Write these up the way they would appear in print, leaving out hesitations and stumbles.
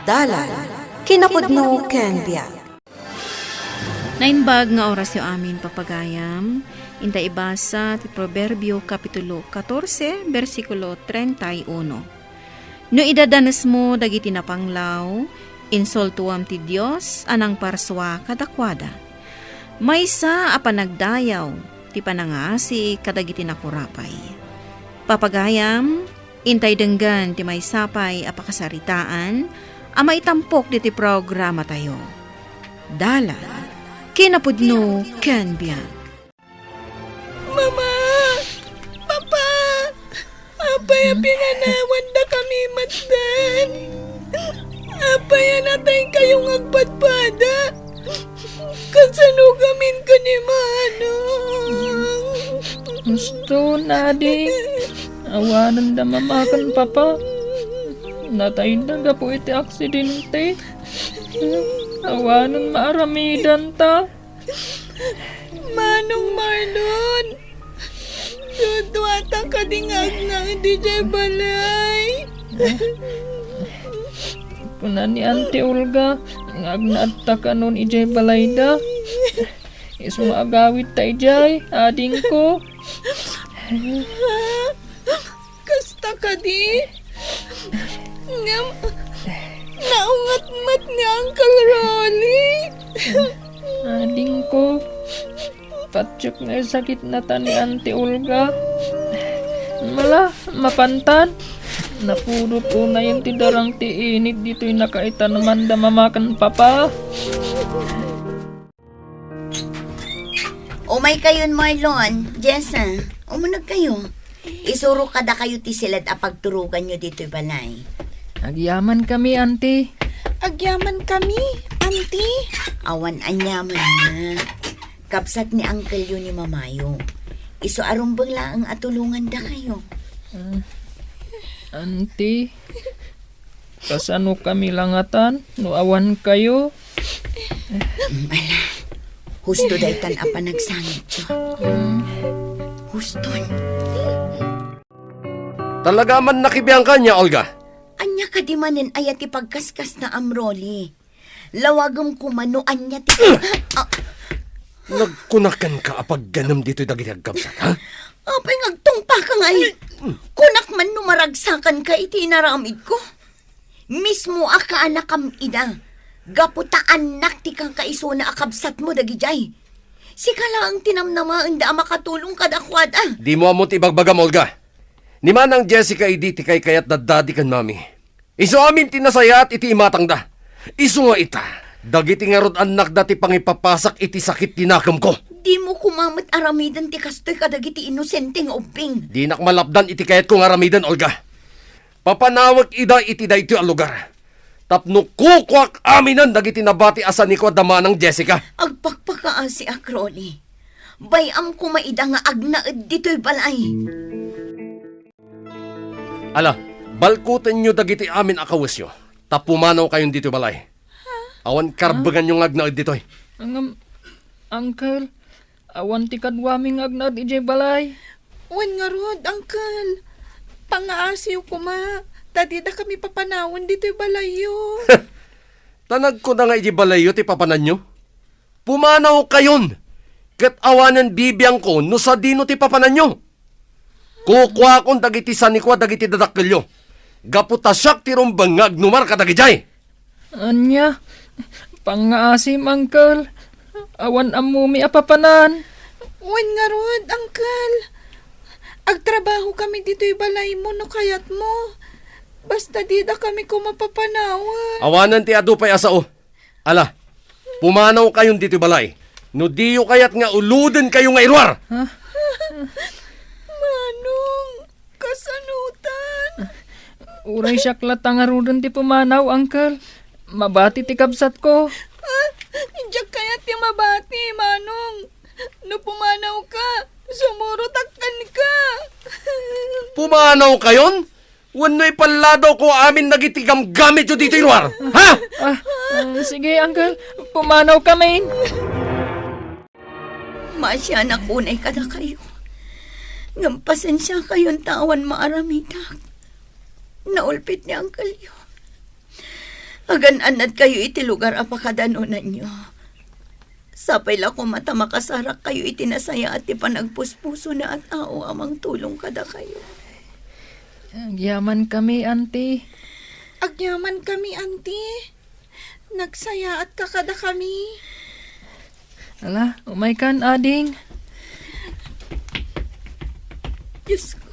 Dalan, kinapudno ken biag. Nainbag nga oras yung amin papagayam, inta ibasa ti Proverbio Kapitulo 14, versikulo 31. No idadanas mo dagiti napanglaw, insultuam ti Diyos, anang parswa kadakwada. Maysa a panagdayaw, ti panangasi kadagiti nakurapay. Papagayam, intay denggan ti may sapay a pakasaritaan, a maitampok diti programa tayo. Dala, kinapudno ken biag. Mama! Papa! Apay pinanawan na kami matdan. Apay natay kayong agpadpada. Kasano gamin ka ni Manong? Gusto na di. Awanan na mamakan papa. Natay na ga po iti aksidente. Awanan maaramidan ta. Manong Marlon! Dudwata ka dingag na DJ Balay. Puna ni Auntie Olga, ngagnaadta ka nun ijay balayda. Isu agawit ta ijay, ading ko. Kasta ka di? Ngam, naungat-mat ni Uncle Rolly. Ading ko. Patsuk nga sakit na ta ni Auntie Olga. Mala, mapantan. Napurot una yung tidarang tiinit dito'y nakaita naman da mamakan papa. Umay kayon Marlon, Jessa, umunag kayo. Isuro kada kayo ti silad a pagturugan nyo dito'y balay. Agyaman kami, Auntie. Agyaman kami, auntie. Awan anyaman na. Kapsat ni Uncle yun ni Mamayo. Iso arumbang laang atulungan da kayo. Auntie, kasano kami langatan? No awan kayo? Bala, husto daytan apa nagsangit yo. Huston. Talaga man nakibiyang ka niya, Olga? Anya ka di manin ayat ipagkaskas na amroli. Lawagam kumano anya ti... Nagkunakan ka apag ganam dito'y dagiti agkapsat, ha? Apay ngagtungpa ka nga eh. Kunak man numaragsakan ka iti inaramid ko. Mismo aka anak kam ida. Gaputa anak ti kang kaiso na akabsat mo dagijay. Sika lang tinamnamaan da makatulong kadakwad ah. Di mo amot ibagbagam, Olga. Ni manang Jessica idi ti kay kayat dadadi kan mami. Iso amin tinasayat iti imatang da. Iso nga ita. Dagiti nga rod anak dati pangipapasak iti sakit tinakam ko. Di mo kumamat aramidan ti kastoy kadagiti inosente nga uping. Di nakmalapdan iti kayat kong aramidan, Olga. Papanawag ida iti da ito ang lugar. Tapno kukwak aminan dagiti nabati asa ni ko dama ng Jessica. Agpakpakaan si Akroli. Bayam kumaida nga agnaed dito'y balay. Ala, balkutan nyo dagiti amin akawasyo. Tapumanaw kayon dito balay. Awan karbagan yung agnaed dito'y. Uncle, awan ti kadwaming agnad ijay balay. Wan nga rod, Uncle. Pangaasiw ko ma. Tadi da kami papanawon dito'y balayo. Tanag ko na nga iji balayo ti papanan nyo. Pumanaw kayon. Kat awanan bibiyang ko no sa dino ti papanan nyo. Kukwa kong dagiti sanikwa dagiti dadakkelyo. Gaputasyak ti rumbang agnumar kadagijay. Anya, pangaasim, Uncle. Awan amumi apapanan. Wan nga rod, Uncle. Agtrabaho kami dito'y balay mo no kayat mo. Basta di da kami kumapapanawan. Awanan ti adupay asao. Ala, pumanaw kayon dito balay. No diyo kayat nga uluden kayo nga irwar. Manong, kasanutan. Uray syaklat tangarudan ti pumanaw, Uncle. Mabati ti kabsat ko. Diyak kayat yung mabati, Manong. No pumanaw ka, sumurutakkan ka. Pumanaw kayon? Wano'y palado ko amin nagitigam gamit yo dito irwar. Ha? Sige, Uncle. Pumanaw kami. Masya na kunay kada kayo. Ngam pasensya kayong tawan maaramitak. Naulpit ni Uncle yun. Agan-anad kayo iti lugar apakadanunan nyo. Sapay la ko mata makasarak kayo itinasaya at ipanagpuspuso na at tao amang tulong kada kayo. Yaman kami, auntie. Agyaman kami, auntie. Nagsaya at kakada kami. Ala, umay kan, ading. Diyos ko.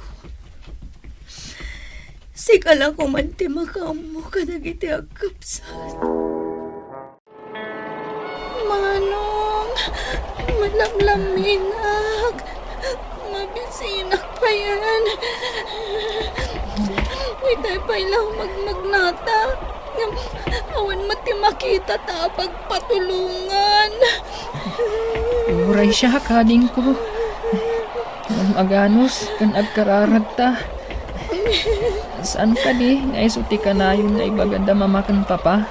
Sikala ko man ti makamu kadagiti agkapsat. Manong, malamlaminag. Mabisinak pa yan. Itay pa ilang magmagnata. Awan mati makita ta pagpatulungan. Uray siya, kading ko. Aganos, kan agkararag ta. Saan ka di? Naisuti ka na yun na ibaganda mamakan papa.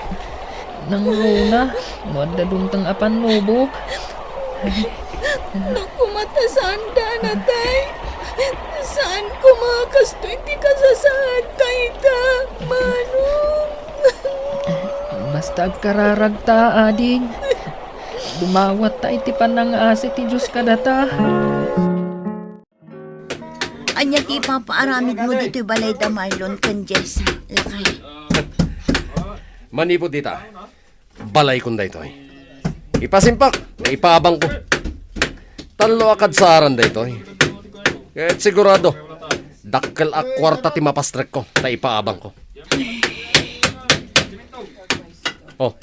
Nang una, wadda duntang apan lubok. Naku, mata saan na tay? Saan ko makasto iti kasasaan kay ta, Manong? Basta agkararag ta, ading. Dumawat ta iti panang asit ti Diyos kadata. Anya ti papaaramid mo dito balay da Marlon kan Jessa. Lakay. Manipod dita. Balay kunda ito. Ipasimpak, ipaabang ko. Talo akad saaran da ito. Kahit sigurado, dakkel ak kwarta ti mapastrek ko, ta ipaabang ko. Oh,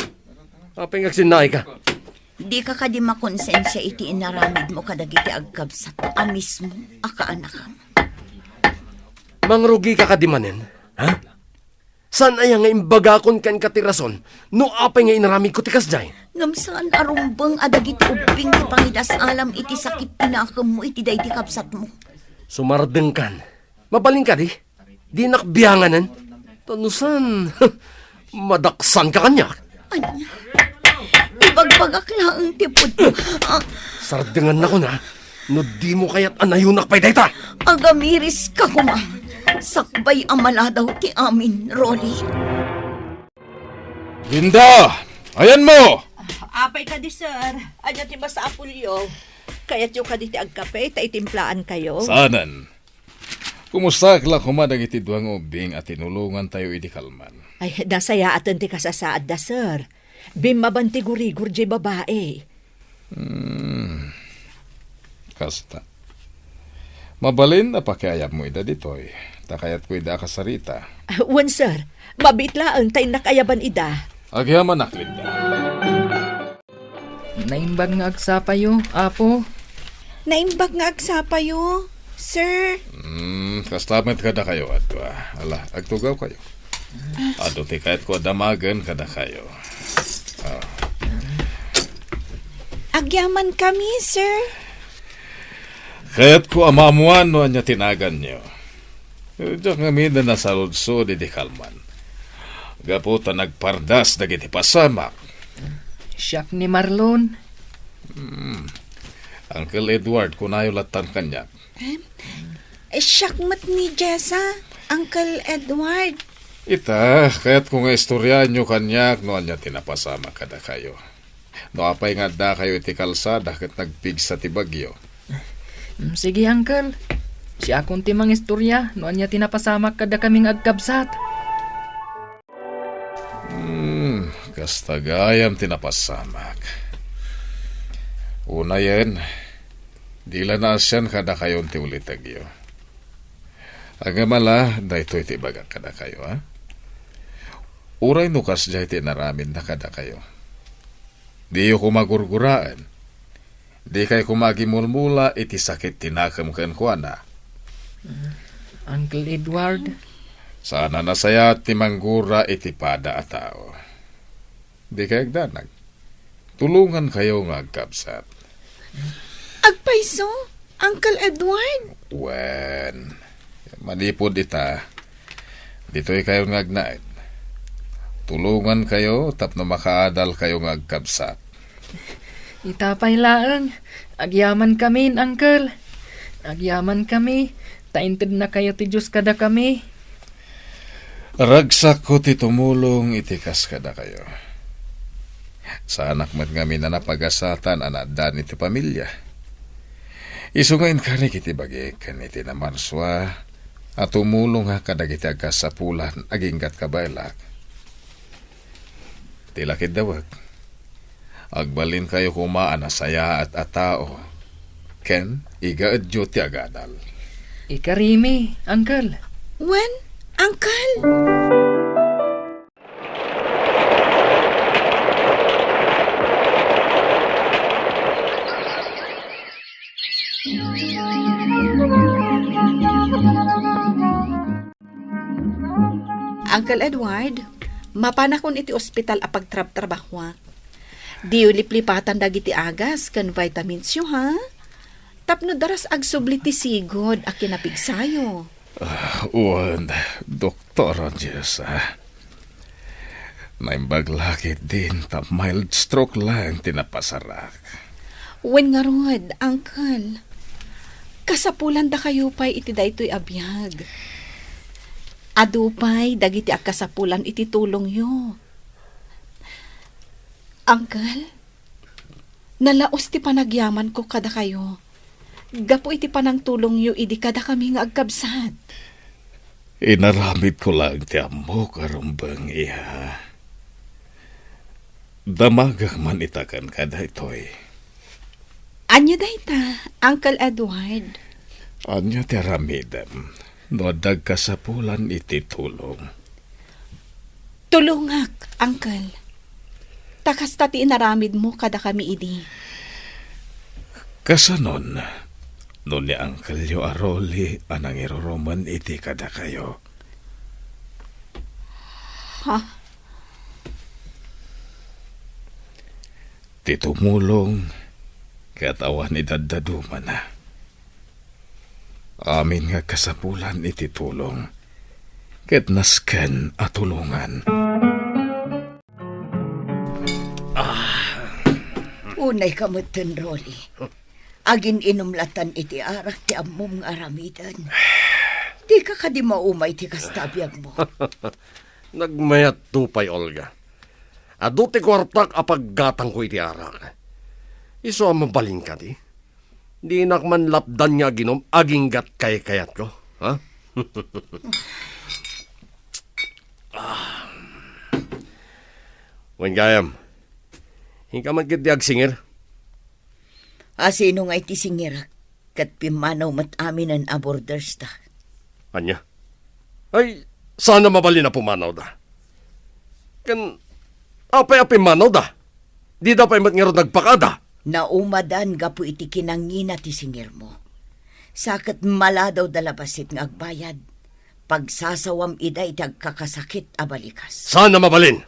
apeng agsinay ka. Di ka kadi makonsensya iti inaramid mo kadagiti agkabsat. Amis mo, akaanakam. Mangrugi ka kadimanen, ha? San ay nga imbagakon kan katirason, no apay nga inaramid ko tikas jay? Ngam saan arumbang adagiti ubing ti pangidas alam iti sakit pinakam mo iti day ti kapsat mo. Sumardeng kan. Mabaling ka di? Di nakbiyanganan. Tanusan, madaksan ka kanya. Anya, ibagbagakla ang tipod mo. Sardengan na ko na, no di mo kaya't anayunak pa'y dayta. Agamiris ka kuma. Sakbay amala daw ti amin, Rolly. Linda! Ayan mo! Apay ka di, sir. Anya ti basta apulyo. Kaya't yung kaditi agkape, taitimplaan kayo. Sanan. Kumusta kla kumadag iti duang ubing at tinulungan tayo iti kalman? Ay, nasaya atan ti kasasaad da, sir. Bimabanti gurigur di babae. Kasta. Mabalin na pakiayap mo ida ditoy. Takayat ko ida kasarita. Wan, sir. Mabitla ang tay nakayaban ida. Agyaman nak, Linda. Naimbag nga agsapayo, apo. Naimbag nga agsapayo, sir. Kastamit kada kayo, adwa. Ala, agtugaw kayo. Ado ti kahit ko damagan kada kayo. Agyaman kami, sir. Kaya't ko amamuan no anya tinagan nyo. Diyak nga mida na sa lodso di kalman. Gaputa nagpardas dagiti pasamak. Siyak ni Marlon. Uncle Edward kunayo latan kanyak. Syakmat ni Jessa, Uncle Edward. Ita, kaya't kung nga istorya nyo kanyak no anya tinapasama kada kayo. No apay nga da kayo iti kalsada kat nagpig sa tibagyo. Sige, uncle. Si akong timang istorya, noon niya tinapasamak kada kaming agkabsat. Kastagayam tinapasamak. Una yan, dila na asyan kada kayo ti ulitagyo. Agamala, da ito iti baga kada kayo, ha? Uray nukas dya iti naramin na kada kayo. Di yu kumagurguraan. Di kay kumagimulmula iti sakit tinakam ken kuana. Uncle Edward, Sana nasaya ti manggura iti pada a tao. Di kay agdanag. Tulungan kayo nga agkabsat. Agpaiso, Uncle Edward. Wen, malipod ita. Dito'y kayo nga agnaid. Tulungan kayo tapno makaadal kayo nga agkabsat. itapay laang. Agyaman kami, uncle. Agyaman kami. Tainted na kayo ti Diyos kada kami. Ragsak ko ti tumulong itikas kada kayo. Sa anak mat nga na napagasatan anadan iti pamilya. Isungain ka ni kiti bagikan iti na marswa at tumulong nga kadagiti agas sa pulan aginggat kabaylak. Tilakid dawag. Agbalin kayo kumaan na saya at atao. Ken, igaadyo ti agadal. Ikarimi, Uncle. When? Uncle? Uncle Edward, mapanakon iti ospital apag trabaho. Di uliplipatan dagiti agas kan vitamins yo ha? Tapno daras agsubli ti sigod a kinapigsayo. Uwan, Doktor Diyos, Naimbaglakit din ta mild stroke lang tinapasarak. Wen nga rod, Uncle. Kasapulan da kayo pa'y iti daytoy abiyag. Adupay, dagiti akasapulan iti tulong yo. Uncle, nalaos ti panagyaman ko kada kayo. Gapo iti panang tulong yo, idi kada kami nga agkabsat. Inaramid ko lang ti amo karumbang iha. Damagang man itakan kada itoy. Anya dayta, Uncle Edward? Anya ti aramidem, no dagkasapulan iti tulong. Tulungak, Uncle. Takas tati inaramid mo kada kami idi. Kasanon, no ni Uncle yo aroli anang iroroman iti kada kayo. Ha? Ti tumulong, kaya't awan idadaduman na. Amin nga kasapulan iti tulong, kaya't nasken at tulungan. Unay kamutin, Rolly. Agin inumlatan iti arak ti ammom nga aramidan. Di ka kadi maumay ti kastabiyag mo. Nagmayat tupay, Olga. Adu ti kwartak apaggatang ko iti arak. Iso ang mabaling ka di. Di nakman lapdan niya ginom aginggat kay-kayat ko. Ha? Wen gayam. Hingka man kit diag singer. Sino nga iti singirak, kat pimanaw mat amin ang aborders ta. Anya? Ay, sana mabali na pumanaw da. Kan, apay-apay manaw da. Di da pa'y matngero nagpakada. Naumadan gapu iti kinangina ti singir mo. Sakat maladaw dalabasit ng agbayad. Pagsasawam ida iti agkakasakit abalikas. Sana mabalin.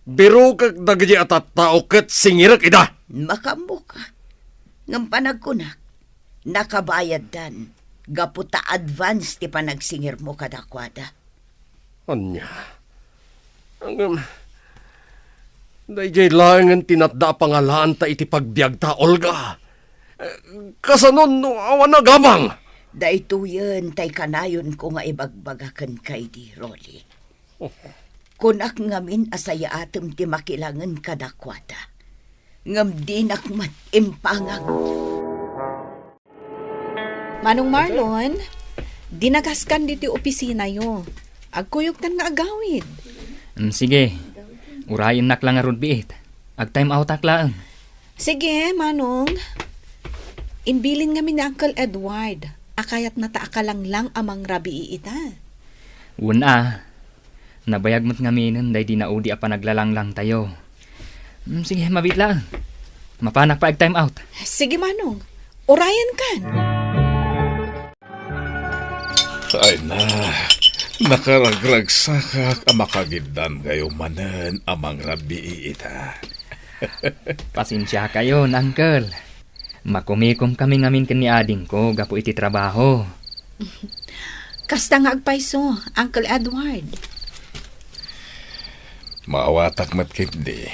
Biro kag dagdi atat tao ket singirak ida. Makambo ka. Ngam panagkunak, nakabayad dan. Gaputa advance ti panagsingir mo kadakwada. Anya? Dayjay lang ang tinatda pangalaan ta iti pagbiag ta, Olga. Kasanon no awan na gamang. Dayto yun, tay kanayon ko nga ibagbagakan kay di, Rolly. Kunak ngamin asaya atom ti makilangan kadakwada. Ngam di nakmat impangag. Manong Marlon, dinagaskan diti opisina yo. Agkuyog tan nga agawid. Sige, urayin nak lang arun biit. Ag-time out aklaan. Sige, Manong. Imbilin nga ni Uncle Edward. Akayat na taakalang lang amang rabi ita. Una, nabayag mo't ngaminan day di naudi a panaglalang lang tayo. Sige, mabit lang. Mapanak pa ag-time out. Sige, Manong. Urayan kan. Ay na, nakaragragsakak ang makagidam gayo manan amang rabi ita. Pasensya kayo, Uncle. Makumikom kami ngamin kani ading ko gapo iti trabaho. Kasta nga agpaiso, Uncle Edward. Maawatak matkindi.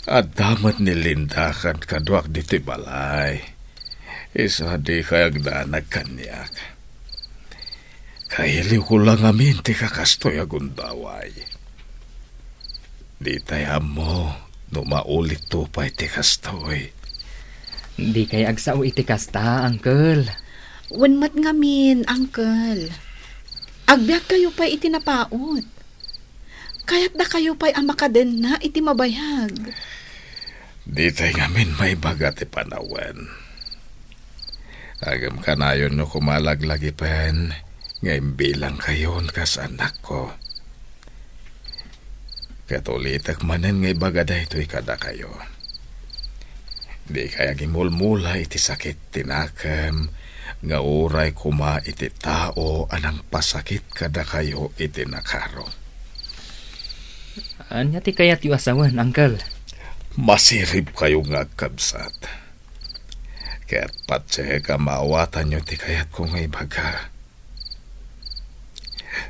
At damat nilindakan kaduak dito balay. Isa di kayag daanag kanyak. Kahiliw ko lang amin ti kakastoy agundaway. Di tayo mo, no maulit to pa iti kastoy. Di kay agsaw iti kasta, Uncle. Wenmat ngamin, Uncle. Agbiag kayo pa iti napaot. Kaya't da kayo pa'y amakaden na iti mabayag. Di tayo ngamin may baga ti panawan. Agam ka na yun no kumalaglagi pen, ngayon bilang kayon kas anak ko. Katulitak manen ngay baga da ito'y kada kayo. Di kaya gimulmula iti sakit tinakam, nga uray kuma iti tao anang pasakit kada kayo iti nakaro. Anya ti kayat yu asawan, Uncle? Masirib kayo nga kabsat. Kaya't patse ka maawatan nyo ti kayat ko ngay baga.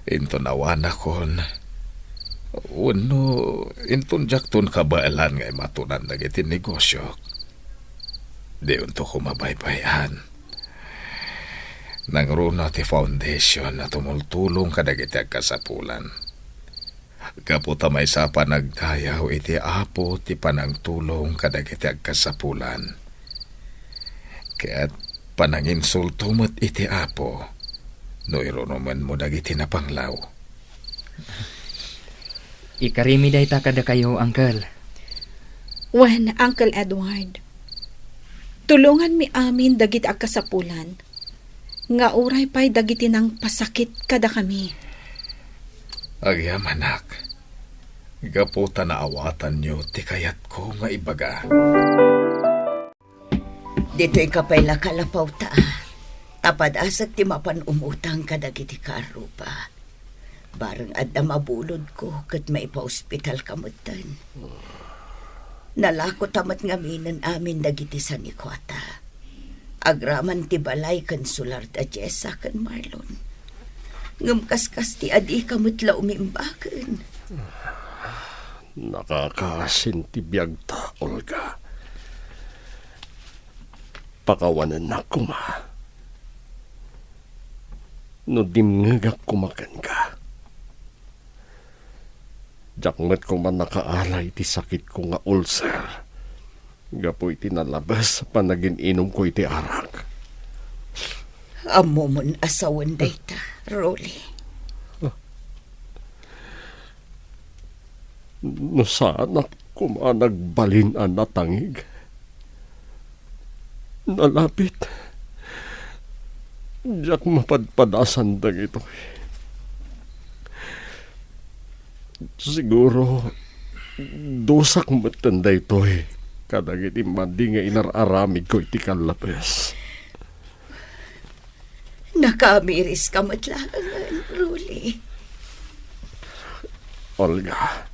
Into nawan akon, uno, intun jaktun kabaalan ngay matunan na iti negosyo. Di unto ko mabaybayan. Nangruna ti foundation na tumultulong kadagiti agkasapulan. Kaputa may sa panagdayaw iti apo ti panangtulong kadagiti agkasapulan. Kaya't pananginsulto mo't iti apo, no irunuman mo dagiti napanglaw. Ikarimi day ta kada kayo, Uncle. When, Uncle Edward, tulungan mi amin dagiti agkasapulan. Nga uray pa'y dagiti ng pasakit kada kami. Agyam anak, gaputa na awatan nyo ti kayat ko nga ibaga. Dito'y kapayla kalapaw ta. Tapad asag ti mapan umutang kadagiti karupa. Barang adda mabulod ko kat maipa-ospital kamutan. Nalako tamat ngaminan amin dagiti sanikwata. Agraman ti balay kan sular da Jessa kan Marlon. Ngumkaskas ti adi kamutla umimbakan. Nakakasin ti biyag ta, Olga. Pakawanan na kuma. No dimngagak kumakan ka. Jakmet ko man nakaalay ti sakit ko nga ulcer. Gapo iti nalabas sa panagin-inom ko iti arak. Amo mon asawan dayta, Rolly. No sana kumanagbalin ang natangig. Nalapit. Diyak mapadpadasan dag ito. Siguro, dosak matanda ito eh. Kadag iti mandi nga inararamid ko iti kalapes. Nakamiris ka matlangan, Rolly. Olga,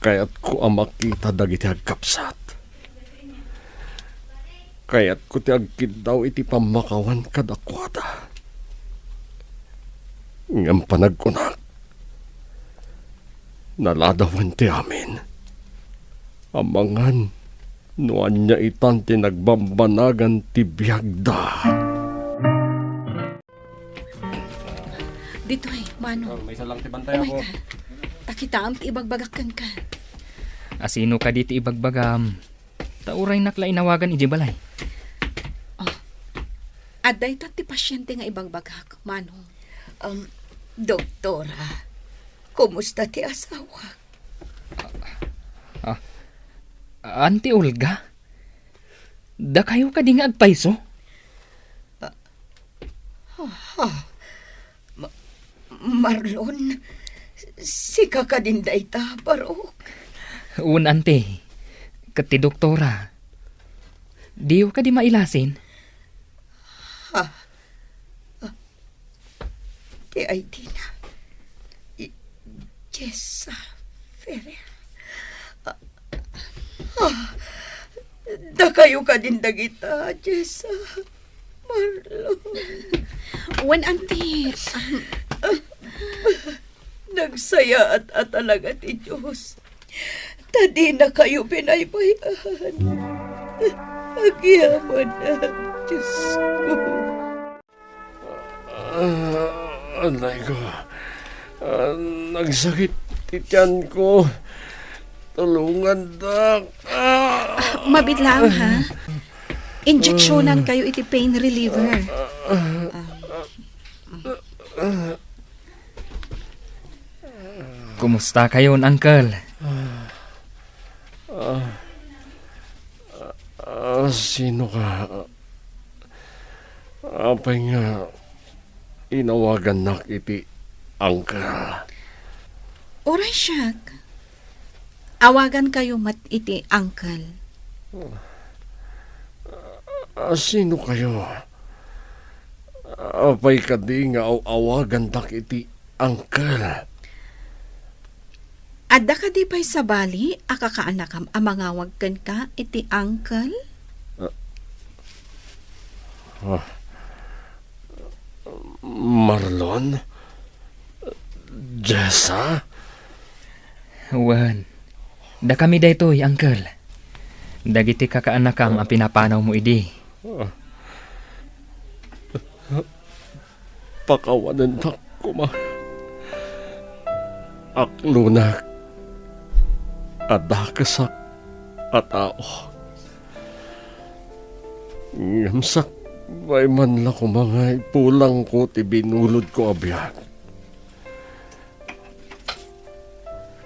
kaya't ko ang makita dagiti agkapsat. Kaya't ko ti agkid daw iti pamakawan kadakwada. Ngam panagkunak. Naladawan ti amin. Amangan, nuan niya itan ti nagbambanagan ti biyagda. Dito'y, Mano. May salang ti Oh bantay my God. Takitaam ti ibagbagakan ka. Asino ka diti ibagbagam? Tauray nakla inawagan iji balay. Aday ta ti pasyente nga ibagbagak, Mano. Doktora, kumusta ti asawa? Auntie Olga? Da kayo ka di nga agpaiso? Marlon, sika ka din dayta, barok. Un, ante. Kati doktora. Diyo ka di mailasin? Ti ay di na. Jessa Ferrer. Da kayo ka din dagita, Jessa. Marlon. When, auntie, Nagsaya at talaga ti Diyos. Tadi na kayo pinaybayan. Agyaman na, Diyos ko. Anay ko. Nagsakit tiyan ko. Tulungan, Dak. Mabit lang, ha? Injeksyonan kayo iti pain reliever. Kumusta kayo, Uncle? Sino ka? Apay nga, inawagan nak iti Uncle. Oray, siyak. Awagan kayo mat iti Uncle. Sino kayo? Apay ka di nga awagan nak iti Uncle. Adda ka di pa'y sa bali, akakaanakam amangawag kan ka iti Uncle? Marlon? Jessa? Wan. Da kami daytoy, Uncle. Dagiti kakaanakam ang pinapanaw mo idi. Pakawanan na kuma. Aklunak. Adakasak at tao. Ngamsak may man la ko mga pulang ko ti binulod ko abiyag.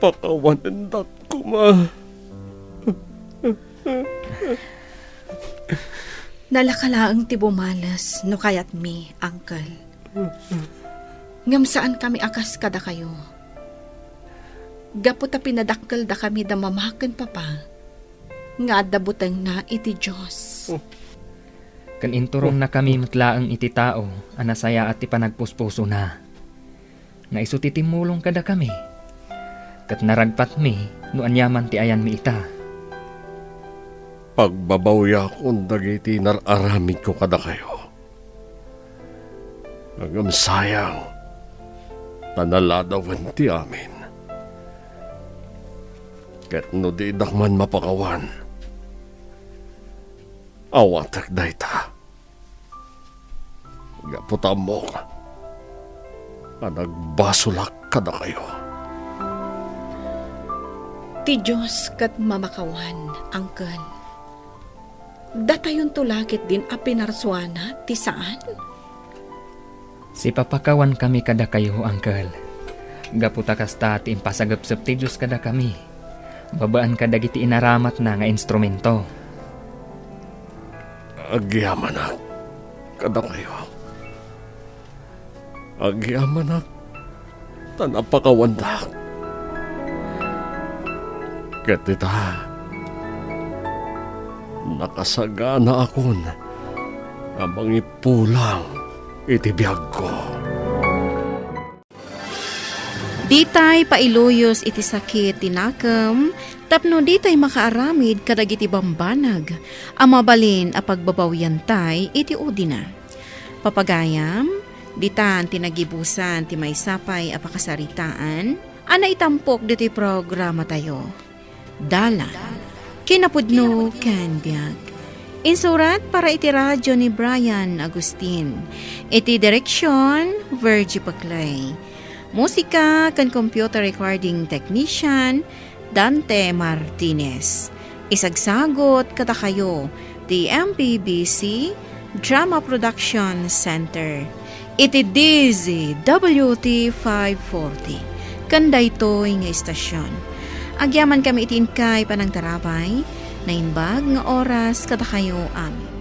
Pakawanan na kuma. Nalakalaang ti bumalas no kayat mi, Uncle. Ngam saan kami akas kada kayo. Gapo ta pinadakkel da kami da mamaken papa. Nga adda buteng na iti Diyos. Kan inturong na kami matlaang iti tao, anasaya at ti panagpuspuso na. Nga iso ti timulong kada kami. Kat naragpat mi, no anyaman ti ayan mi ita. Pagbabawya kung dagiti nararamid ko kada kayo. Hanggang sayang, tanaladawan ti amin. Ket no di dakman mapakawan, awatak dayta. Gaputam mo, nagbasulak kada kayo. Ti Diyos kat mamakawan, Uncle. Datayon tulakit din a pinarswana ti saan? Si papakawan kami kada kayo, Uncle. Gaputa kasta ti impasagapsap ti Diyos kada kami. Babaan ka dagiti inaramat na nga instrumento. Agyaman na kada kayo. Agyaman na tanapakawanda. Katita, nakasagana akon ang mga ipulang itibiyag ko. Ditay pailuyos iti sakit tinakam, tapno ditay makaaramid kadagiti bambanag, ang mabalin a pagbabawyan tay iti udina. Papagayam, ditan tinagibusan ti maysapay a pakasaritaan, ana itampok diti programa tayo. Dala, kinapudno ken biag. Insurat para iti radyo ni Brian Agustin. Iti direksyon, Virgie Paclay. Musika kan computer recording technician Dante Martinez. Isagsagot kata kayo the MPBC Drama Production Center. Iti DZWT 540. Kanday to'y nga istasyon. Agyaman kami itin kay panang tarapay na inbag nga oras kata kayo amin.